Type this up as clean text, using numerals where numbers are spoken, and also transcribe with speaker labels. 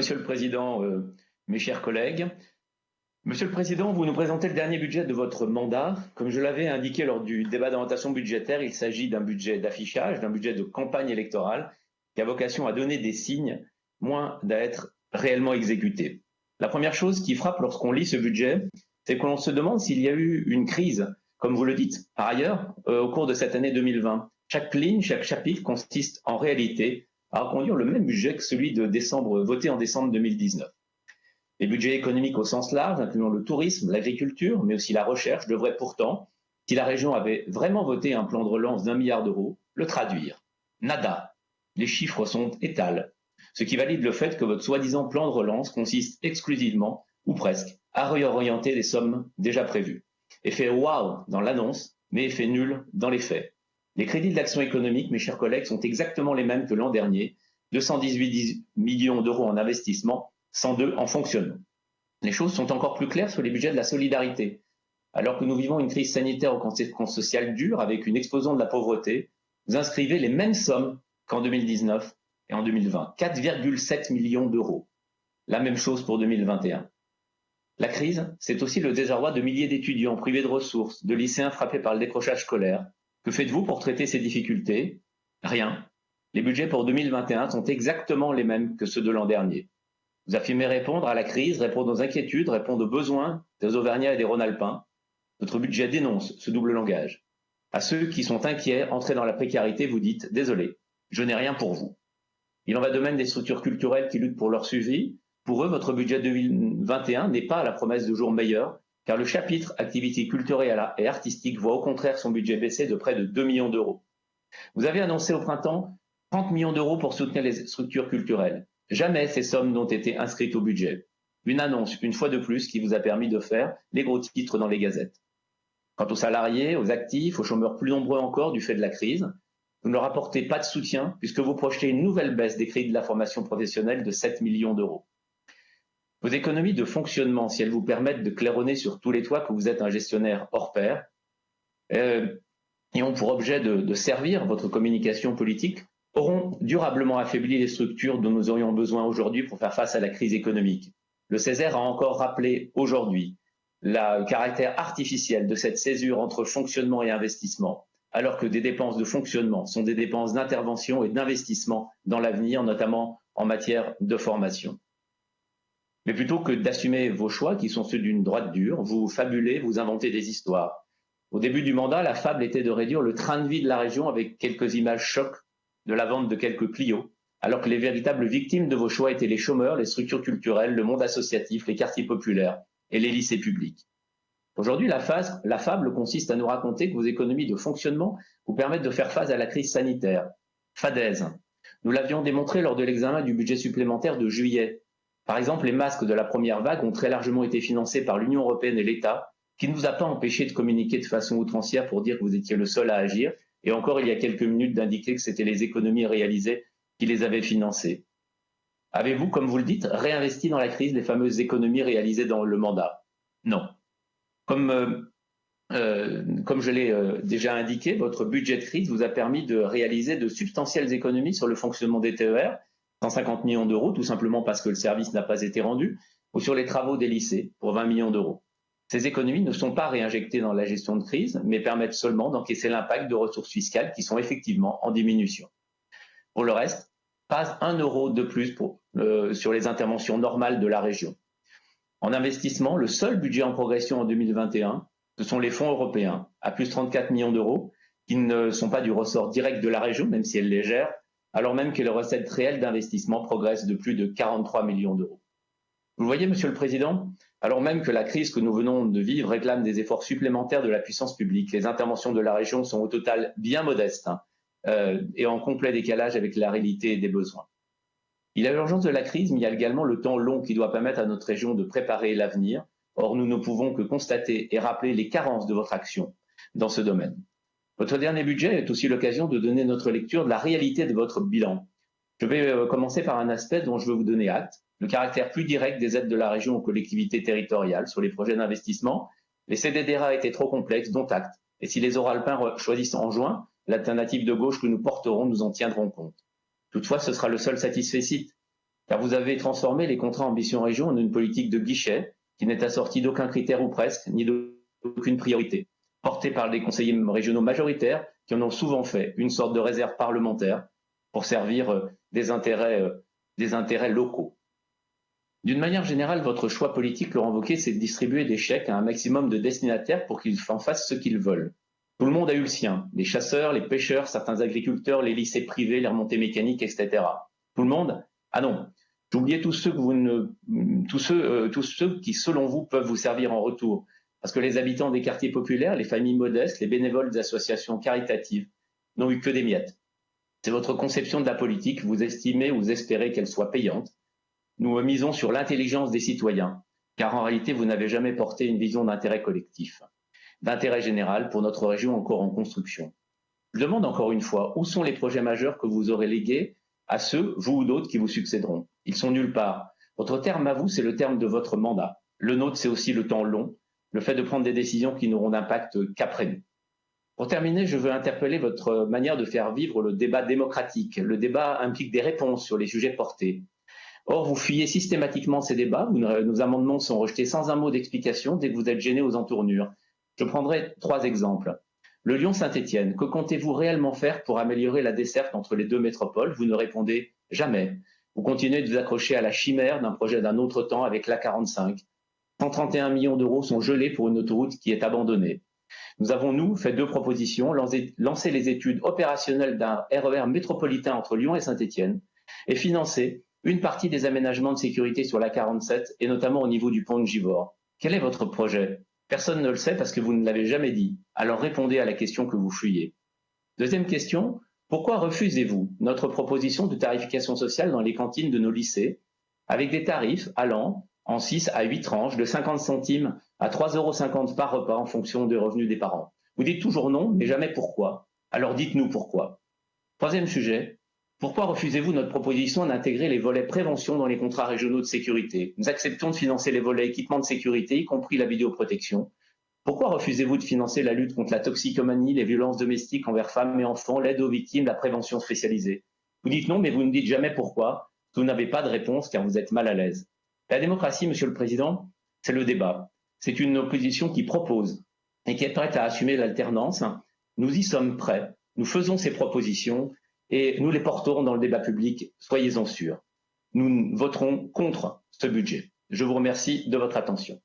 Speaker 1: Monsieur le Président, mes chers collègues, Monsieur le Président, vous nous présentez le dernier budget de votre mandat. Comme je l'avais indiqué lors du débat d'orientation budgétaire, il s'agit d'un budget d'affichage, d'un budget de campagne électorale qui a vocation à donner des signes, moins d'être réellement exécuté. La première chose qui frappe lorsqu'on lit ce budget, c'est qu'on se demande s'il y a eu une crise, comme vous le dites. Par ailleurs, au cours de cette année 2020, chaque ligne, chaque chapitre consiste en réalité à reconduire le même budget que celui de décembre, voté en décembre 2019. Les budgets économiques au sens large, incluant le tourisme, l'agriculture, mais aussi la recherche, devraient pourtant, si la région avait vraiment voté un plan de relance d'1 milliard d'euros, le traduire. Nada. Les chiffres sont étals, ce qui valide le fait que votre soi-disant plan de relance consiste exclusivement, ou presque, à réorienter des sommes déjà prévues. Effet waouh dans l'annonce, mais effet nul dans les faits. Les crédits de l'action économique, mes chers collègues, sont exactement les mêmes que l'an dernier, 218 millions d'euros en investissement, 102 en fonctionnement. Les choses sont encore plus claires sur les budgets de la solidarité. Alors que nous vivons une crise sanitaire aux conséquences sociales dures avec une explosion de la pauvreté, vous inscrivez les mêmes sommes qu'en 2019 et en 2020, 4,7 millions d'euros. La même chose pour 2021. La crise, c'est aussi le désarroi de milliers d'étudiants privés de ressources, de lycéens frappés par le décrochage scolaire. Que faites-vous pour traiter ces difficultés? Rien. Les budgets pour 2021 sont exactement les mêmes que ceux de l'an dernier. Vous affirmez répondre à la crise, répondre aux inquiétudes, répondre aux besoins des Auvergnats et des Rhône-Alpins. Votre budget dénonce ce double langage. À ceux qui sont inquiets, entrés dans la précarité, vous dites « Désolé, je n'ai rien pour vous ». Il en va de même des structures culturelles qui luttent pour leur suivi. Pour eux, votre budget 2021 n'est pas à la promesse de jours meilleurs, car le chapitre activités culturelles et artistiques voit au contraire son budget baisser de près de 2 millions d'euros. Vous avez annoncé au printemps 30 millions d'euros pour soutenir les structures culturelles. Jamais ces sommes n'ont été inscrites au budget. Une annonce, une fois de plus, qui vous a permis de faire les gros titres dans les gazettes. Quant aux salariés, aux actifs, aux chômeurs plus nombreux encore du fait de la crise, vous ne leur apportez pas de soutien puisque vous projetez une nouvelle baisse des crédits de la formation professionnelle de 7 millions d'euros. Vos économies de fonctionnement, si elles vous permettent de claironner sur tous les toits que vous êtes un gestionnaire hors pair, et ont pour objet de servir votre communication politique, auront durablement affaibli les structures dont nous aurions besoin aujourd'hui pour faire face à la crise économique. Le Césaire a encore rappelé aujourd'hui le caractère artificiel de cette césure entre fonctionnement et investissement, alors que des dépenses de fonctionnement sont des dépenses d'intervention et d'investissement dans l'avenir, notamment en matière de formation. Mais plutôt que d'assumer vos choix, qui sont ceux d'une droite dure, vous fabulez, vous inventez des histoires. Au début du mandat, la fable était de réduire le train de vie de la région avec quelques images chocs de la vente de quelques Clio, alors que les véritables victimes de vos choix étaient les chômeurs, les structures culturelles, le monde associatif, les quartiers populaires et les lycées publics. Aujourd'hui, la fable consiste à nous raconter que vos économies de fonctionnement vous permettent de faire face à la crise sanitaire. Fadaise. Nous l'avions démontré lors de l'examen du budget supplémentaire de juillet. Par exemple, les masques de la première vague ont très largement été financés par l'Union européenne et l'État, qui ne vous a pas empêché de communiquer de façon outrancière pour dire que vous étiez le seul à agir, et encore il y a quelques minutes d'indiquer que c'était les économies réalisées qui les avaient financées. Avez-vous, comme vous le dites, réinvesti dans la crise les fameuses économies réalisées dans le mandat? Non. Comme je l'ai déjà indiqué, votre budget de crise vous a permis de réaliser de substantielles économies sur le fonctionnement des TER, 150 millions d'euros, tout simplement parce que le service n'a pas été rendu, ou sur les travaux des lycées, pour 20 millions d'euros. Ces économies ne sont pas réinjectées dans la gestion de crise, mais permettent seulement d'encaisser l'impact de ressources fiscales qui sont effectivement en diminution. Pour le reste, pas 1 euro de plus sur les interventions normales de la région. En investissement, le seul budget en progression en 2021, ce sont les fonds européens, à plus 34 millions d'euros, qui ne sont pas du ressort direct de la région, même si elle les gère, alors même que les recettes réelles d'investissement progressent de plus de 43 millions d'euros. Vous voyez, Monsieur le Président, alors même que la crise que nous venons de vivre réclame des efforts supplémentaires de la puissance publique, les interventions de la région sont au total bien modestes et en complet décalage avec la réalité des besoins. Il y a l'urgence de la crise, mais il y a également le temps long qui doit permettre à notre région de préparer l'avenir. Or, nous ne pouvons que constater et rappeler les carences de votre action dans ce domaine. Votre dernier budget est aussi l'occasion de donner notre lecture de la réalité de votre bilan. Je vais commencer par un aspect dont je veux vous donner acte, le caractère plus direct des aides de la région aux collectivités territoriales sur les projets d'investissement. Les CDDRA étaient trop complexes, dont acte. Et si les Oralpins choisissent en juin, l'alternative de gauche que nous porterons, nous en tiendrons compte. Toutefois, ce sera le seul satisfecit. car vous avez transformé les contrats ambition région en une politique de guichet qui n'est assortie d'aucun critère ou presque, ni d'aucune priorité, portée par des conseillers régionaux majoritaires qui en ont souvent fait une sorte de réserve parlementaire pour servir des intérêts locaux. D'une manière générale, votre choix politique, Laurent Wauquiez, c'est de distribuer des chèques à un maximum de destinataires pour qu'ils en fassent ce qu'ils veulent. Tout le monde a eu le sien, les chasseurs, les pêcheurs, certains agriculteurs, les lycées privés, les remontées mécaniques, etc. Tout le monde? Ah non, j'oubliais tous ceux qui, selon vous, peuvent vous servir en retour. Parce que les habitants des quartiers populaires, les familles modestes, les bénévoles des associations caritatives n'ont eu que des miettes. C'est votre conception de la politique, vous estimez ou vous espérez qu'elle soit payante. Nous misons sur l'intelligence des citoyens, car en réalité, vous n'avez jamais porté une vision d'intérêt collectif, d'intérêt général pour notre région encore en construction. Je demande encore une fois, où sont les projets majeurs que vous aurez légués à ceux, vous ou d'autres, qui vous succéderont? Ils sont nulle part. Votre terme à vous, c'est le terme de votre mandat. Le nôtre, c'est aussi le temps long, le fait de prendre des décisions qui n'auront d'impact qu'après nous. Pour terminer, je veux interpeller votre manière de faire vivre le débat démocratique. Le débat implique des réponses sur les sujets portés. Or, vous fuyez systématiquement ces débats, nos amendements sont rejetés sans un mot d'explication dès que vous êtes gêné aux entournures. Je prendrai 3 exemples. Le Lyon-Saint-Étienne, que comptez-vous réellement faire pour améliorer la desserte entre les 2 métropoles? Vous ne répondez jamais. Vous continuez de vous accrocher à la chimère d'un projet d'un autre temps avec l'A45. 131 millions d'euros sont gelés pour une autoroute qui est abandonnée. Nous avons, nous, fait 2 propositions, lancer les études opérationnelles d'un RER métropolitain entre Lyon et Saint-Étienne et financer une partie des aménagements de sécurité sur la 47 et notamment au niveau du pont de Givors. Quel est votre projet? Personne ne le sait parce que vous ne l'avez jamais dit. Alors répondez à la question que vous fuyez. Deuxième question, pourquoi refusez-vous notre proposition de tarification sociale dans les cantines de nos lycées avec des tarifs allant en 6 à 8 tranches de 50 centimes à 3,50 € par repas en fonction des revenus des parents? Vous dites toujours non, mais jamais pourquoi. Alors dites-nous pourquoi. Troisième sujet, pourquoi refusez-vous notre proposition d'intégrer les volets prévention dans les contrats régionaux de sécurité? Nous acceptons de financer les volets équipement de sécurité, y compris la vidéoprotection. Pourquoi refusez-vous de financer la lutte contre la toxicomanie, les violences domestiques envers femmes et enfants, l'aide aux victimes, la prévention spécialisée? Vous dites non, mais vous ne dites jamais pourquoi. Vous n'avez pas de réponse car vous êtes mal à l'aise. La démocratie, Monsieur le Président, c'est le débat. C'est une opposition qui propose et qui est prête à assumer l'alternance. Nous y sommes prêts. Nous faisons ces propositions et nous les porterons dans le débat public, soyez-en sûrs. Nous voterons contre ce budget. Je vous remercie de votre attention.